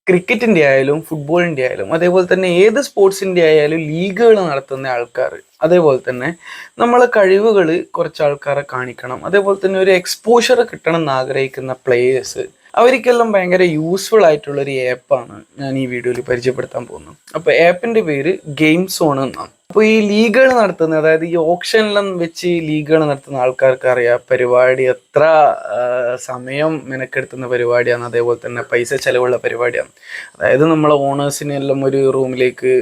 ക്രിക്കറ്റിൻ്റെ ആയാലും ഫുട്ബോളിൻ്റെ ആയാലും അതേപോലെ തന്നെ ഏത് സ്പോർട്സിൻ്റെ ആയാലും ലീഗുകൾ നടത്തുന്ന ആൾക്കാർ, അതേപോലെ തന്നെ നമ്മളെ കഴിവുകൾ കുറച്ച് ആൾക്കാരെ കാണിക്കണം, അതേപോലെ തന്നെ ഒരു എക്സ്പോഷർ കിട്ടണം എന്ന് ആഗ്രഹിക്കുന്ന പ്ലേയേഴ്സ്, അവർക്കെല്ലാം ഭയങ്കര യൂസ്ഫുൾ ആയിട്ടുള്ളൊരു ആപ്പാണ് ഞാൻ ഈ വീഡിയോയിൽ പരിചയപ്പെടുത്താൻ പോകുന്നത്. അപ്പോൾ ആപ്പിൻ്റെ പേര് ഗെയിം സോൺ എന്നാണ്. അപ്പോൾ ഈ ലീഗുകൾ നടത്തുന്ന, അതായത് ഈ ഓപ്ഷനെല്ലാം വെച്ച് ലീഗുകൾ നടത്തുന്ന ആൾക്കാർക്ക് അറിയാം പരിപാടി എത്ര സമയം മെനക്കെടുത്തുന്ന പരിപാടിയാണ്, അതേപോലെ തന്നെ പൈസ ചിലവുള്ള പരിപാടിയാണ്. അതായത് നമ്മളെ ഓണേഴ്സിനെല്ലാം ഒരു റൂമിലേക്ക്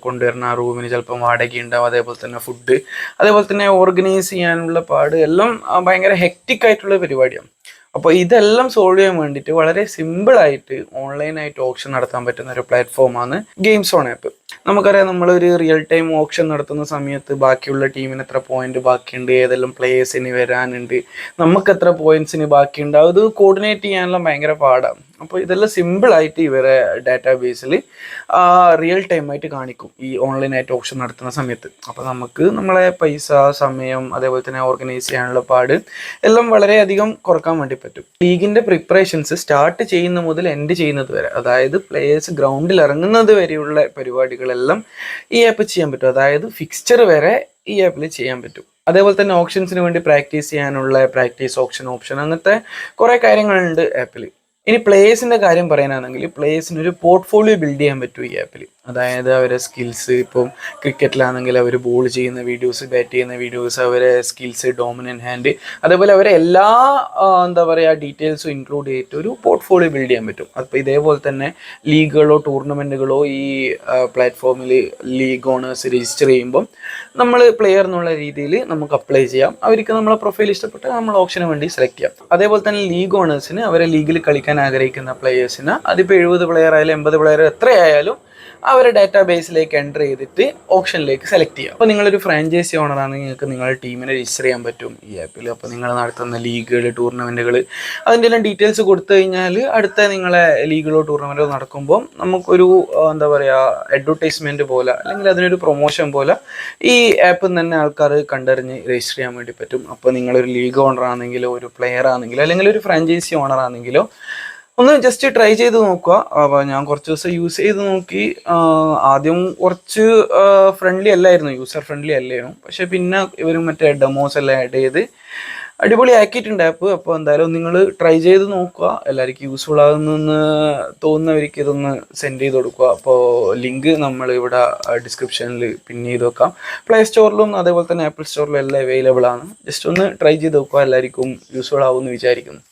കൊണ്ടുവരുന്ന, ആ റൂമിന് ചിലപ്പം വാടക ഉണ്ടാവും, അതേപോലെ തന്നെ ഫുഡ്, അതേപോലെ തന്നെ ഓർഗനൈസ് ചെയ്യാനുള്ള പാട് എല്ലാം ഭയങ്കര ഹെക്റ്റിക് ആയിട്ടുള്ള പരിപാടിയാണ്. അപ്പോൾ ഇതെല്ലാം സോൾവ് ചെയ്യാൻ വേണ്ടിയിട്ട് വളരെ സിമ്പിളായിട്ട് ഓൺലൈനായിട്ട് ഓപ്ഷൻ നടത്താൻ പറ്റുന്ന ഒരു പ്ലാറ്റ്ഫോമാണ് ഗെയിം സോൺ ആപ്പ്. നമുക്കറിയാം, നമ്മളൊരു റിയൽ ടൈം ഓപ്ഷൻ നടത്തുന്ന സമയത്ത് ബാക്കിയുള്ള ടീമിന് എത്ര പോയിന്റ് ബാക്കിയുണ്ട്, ഏതെല്ലാം പ്ലേയേഴ്സിന് വരാനുണ്ട്, നമുക്ക് എത്ര പോയിന്റ്സിന് ബാക്കിയുണ്ട്, അത് കോർഡിനേറ്റ് ചെയ്യാനെല്ലാം ഭയങ്കര പാടാണ്. അപ്പോൾ ഇതെല്ലാം സിമ്പിളായിട്ട് ഇവരെ ഡാറ്റാബേസിൽ റിയൽ ടൈമായിട്ട് കാണിക്കും ഈ ഓൺലൈനായിട്ട് ഓപ്ഷൻ നടത്തുന്ന സമയത്ത്. അപ്പോൾ നമുക്ക് നമ്മളെ പൈസ, സമയം, അതേപോലെ തന്നെ ഓർഗനൈസ് ചെയ്യാനുള്ള പാട് എല്ലാം വളരെയധികം കുറക്കാൻ വേണ്ടി പറ്റും. ലീഗിൻ്റെ പ്രിപ്പറേഷൻസ് സ്റ്റാർട്ട് ചെയ്യുന്ന മുതൽ എൻഡ് ചെയ്യുന്നത് വരെ, അതായത് പ്ലേയേഴ്സ് ഗ്രൗണ്ടിൽ ഇറങ്ങുന്നത് വരെയുള്ള പരിപാടികളെല്ലാം ഈ ആപ്പ് ചെയ്യാൻ പറ്റും. അതായത് ഫിക്സ്ചർ വരെ ഈ ആപ്പിൽ ചെയ്യാൻ പറ്റും. അതേപോലെ തന്നെ ഓപ്ഷൻസിന് വേണ്ടി പ്രാക്ടീസ് ചെയ്യാനുള്ള പ്രാക്ടീസ് ഓപ്ഷൻ അങ്ങനത്തെ കുറേ കാര്യങ്ങളുണ്ട് ആപ്പിൽ. ഇനി പ്ലേയേഴ്സിൻ്റെ കാര്യം പറയാനാണെങ്കിൽ പ്ലേയേഴ്സിന് ഒരു പോർട്ട്ഫോളിയോ ബിൽഡ് ചെയ്യാൻ പറ്റും ഈ ആപ്പിൽ. അതായത് അവരെ സ്കിൽസ്, ഇപ്പം ക്രിക്കറ്റിലാണെങ്കിൽ അവർ ബോൾ ചെയ്യുന്ന വീഡിയോസ്, ബാറ്റ് ചെയ്യുന്ന വീഡിയോസ്, അവരെ സ്കിൽസ്, ഡോമിനൻ്റ് ഹാൻഡ്, അതേപോലെ അവരെ എല്ലാ എന്താ പറയുക ഡീറ്റെയിൽസും ഇൻക്ലൂഡ് ചെയ്തിട്ട് ഒരു പോർട്ട്ഫോളിയോ ബിൽഡ് ചെയ്യാൻ പറ്റും. അപ്പോൾ ഇതേപോലെ തന്നെ ലീഗുകളോ ടൂർണമെൻറ്റുകളോ ഈ പ്ലാറ്റ്ഫോമിൽ ലീഗ് ഓണേഴ്സ് രജിസ്റ്റർ ചെയ്യുമ്പം നമ്മൾ പ്ലെയർ എന്നുള്ള രീതിയിൽ നമുക്ക് അപ്ലൈ ചെയ്യാം. അവർക്ക് നമ്മളെ പ്രൊഫൈൽ ഇഷ്ടപ്പെട്ട് നമ്മൾ ഓപ്ഷന് വേണ്ടി സെലക്ട് ചെയ്യാം. അതേപോലെ തന്നെ ലീഗ് ഓണേഴ്സിന് അവരെ ലീഗിൽ കളിക്കാൻ ആഗ്രഹിക്കുന്ന പ്ലെയേഴ്സിന്, അതിപ്പോൾ 70 പ്ലെയർ ആയാലും 80 പ്ലെയർ എത്രയായാലും അവരെ ഡാറ്റാബേസിലേക്ക് എൻ്റർ ചെയ്തിട്ട് ഓപ്ഷനിലേക്ക് സെലക്ട് ചെയ്യാം. അപ്പോൾ നിങ്ങളൊരു ഫ്രാഞ്ചൈസി ഓണറാണെങ്കിൽ നിങ്ങൾക്ക് നിങ്ങളുടെ ടീമിനെ രജിസ്റ്റർ ചെയ്യാൻ പറ്റും ഈ ആപ്പിൽ. അപ്പോൾ നിങ്ങൾ നടത്തുന്ന ലീഗുകൾ, ടൂർണമെൻറ്റുകൾ, അതിൻ്റെ എല്ലാം ഡീറ്റെയിൽസ് കൊടുത്തു കഴിഞ്ഞാൽ അടുത്ത നിങ്ങളെ ലീഗുകളോ ടൂർണമെൻറ്റോ നടക്കുമ്പോൾ നമുക്കൊരു എന്താ പറയുക അഡ്വർടൈസ്മെൻറ്റ് പോലെ, അല്ലെങ്കിൽ അതിനൊരു പ്രൊമോഷൻ പോലെ ഈ ആപ്പിൽ തന്നെ ആൾക്കാർ കണ്ടറിഞ്ഞ് രജിസ്റ്റർ ചെയ്യാൻ വേണ്ടി പറ്റും. അപ്പോൾ നിങ്ങളൊരു ലീഗ് ഓണർ ആണെങ്കിലോ, ഒരു പ്ലെയർ ആണെങ്കിലോ, അല്ലെങ്കിൽ ഒരു ഫ്രാഞ്ചൈസി ഓണർ ആണെങ്കിലോ ഒന്ന് ജസ്റ്റ് ട്രൈ ചെയ്ത് നോക്കുക. അപ്പോൾ ഞാൻ കുറച്ച് ദിവസം യൂസ് ചെയ്ത് നോക്കി. ആദ്യം കുറച്ച് ഫ്രണ്ട്ലി അല്ലായിരുന്നു, യൂസർ ഫ്രണ്ട്ലി അല്ലായിരുന്നു. പക്ഷേ പിന്നെ ഇവർ മറ്റേ ഡെമോസ് എല്ലാം ആഡ് ചെയ്ത് അടിപൊളി ആക്കിയിട്ടുണ്ട് ആപ്പ്. അപ്പോൾ എന്തായാലും നിങ്ങൾ ട്രൈ ചെയ്ത് നോക്കുക. എല്ലാവർക്കും യൂസ്ഫുൾ ആകുന്നെന്ന് തോന്നുന്നവർക്ക് ഇതൊന്ന് സെൻഡ് ചെയ്ത് കൊടുക്കുക. അപ്പോൾ ലിങ്ക് നമ്മൾ ഇവിടെ ഡിസ്ക്രിപ്ഷനിൽ പിൻ ചെയ്ത് വെക്കാം. പ്ലേ സ്റ്റോറിലും അതേപോലെ തന്നെ ആപ്പിൾ സ്റ്റോറിലും എല്ലാം അവൈലബിൾ ആണ്. ജസ്റ്റ് ഒന്ന് ട്രൈ ചെയ്ത് നോക്കുക. എല്ലാവർക്കും യൂസ്ഫുൾ ആകുമെന്ന് വിചാരിക്കുന്നു.